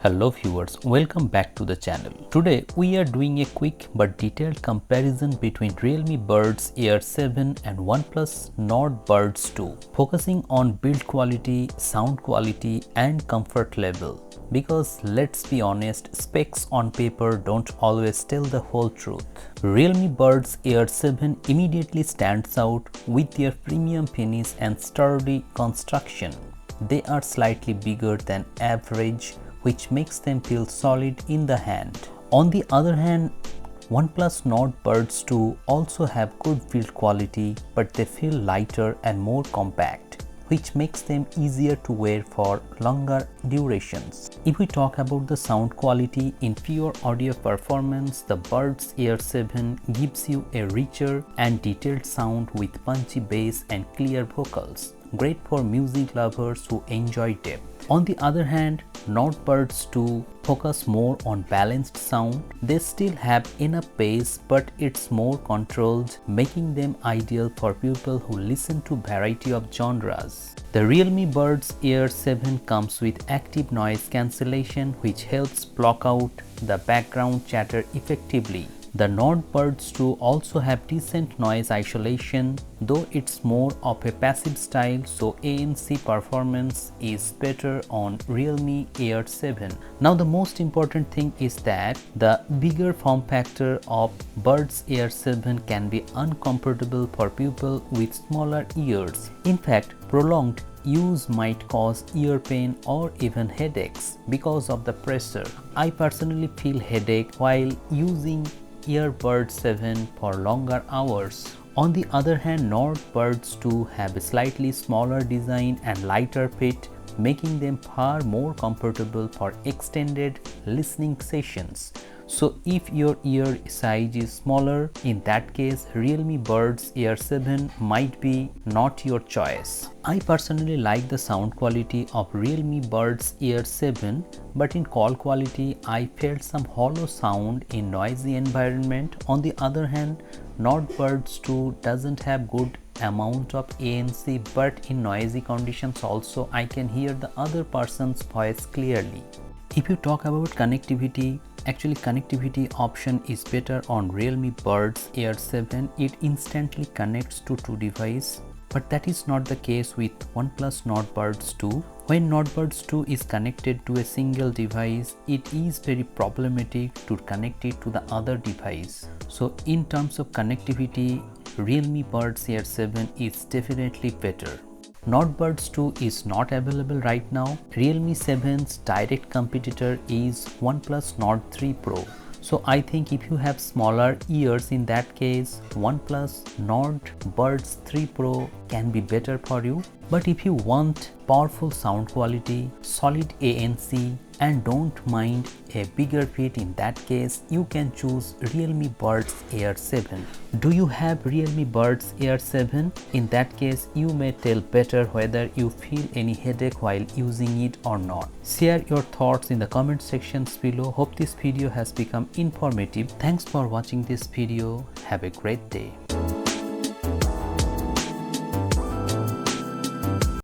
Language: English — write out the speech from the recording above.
Hello viewers, welcome back to the channel. Today we are doing a quick but detailed comparison between Realme Buds Air 7 and Oneplus Nord Buds 2, focusing on build quality, sound quality and comfort level. Because let's be honest, specs on paper don't always tell the whole truth. Realme Buds Air 7 immediately stands out with their premium finish and sturdy construction. They are slightly bigger than average, which makes them feel solid in the hand. On the other hand, OnePlus Nord Buds 2 also have good build quality, but they feel lighter and more compact, which makes them easier to wear for longer durations. If we talk about the sound quality in pure audio performance, the Buds Air 7 gives you a richer and detailed sound with punchy bass and clear vocals, great for music lovers who enjoy depth. On the other hand, Nord Buds 2 focus more on balanced sound. They still have enough bass, but it's more controlled, making them ideal for people who listen to variety of genres. The Realme Buds Air 7 comes with active noise cancellation, which helps block out the background chatter effectively. The Nord Buds 2 also have decent noise isolation, though it's more of a passive style, so ANC performance is better on Realme Air 7. Now the most important thing is that the bigger form factor of Buds Air 7 can be uncomfortable for people with smaller ears. In fact, prolonged use might cause ear pain or even headaches because of the pressure. I personally feel headache while using Buds 7 for longer hours. On the other hand, Nord Buds 2 have a slightly smaller design and lighter fit, making them far more comfortable for extended listening sessions. So if your ear size is smaller, in that case Realme Buds Air 7 might be not your choice. I personally like the sound quality of Realme Buds Air 7, but in call quality I felt some hollow sound in noisy environment. On the other hand, Nord Buds 2 doesn't have good amount of ANC, but in noisy conditions also I can hear the other person's voice clearly. If you talk about connectivity, actually connectivity option is better on Realme Buds Air 7. It instantly connects to two devices, but that is not the case with OnePlus Nord Buds 2. When Nord Buds 2 is connected to a single device, it is very problematic to connect it to the other device. So in terms of connectivity, Realme Buds Air 7 is definitely better. Nord Buds 2 is not available right now. Realme 7's direct competitor is OnePlus Nord 3 Pro. So I think if you have smaller ears, in that case OnePlus Nord Buds 3 Pro can be better for you. But if you want powerful sound quality, solid ANC and don't mind a bigger fit, in that case you can choose Realme Buds Air 7. Do you have Realme Buds Air 7? In that case you may tell better whether you feel any headache while using it or not. Share your thoughts in the comment sections below. Hope this video has become informative. Thanks for watching this video. Have a great day.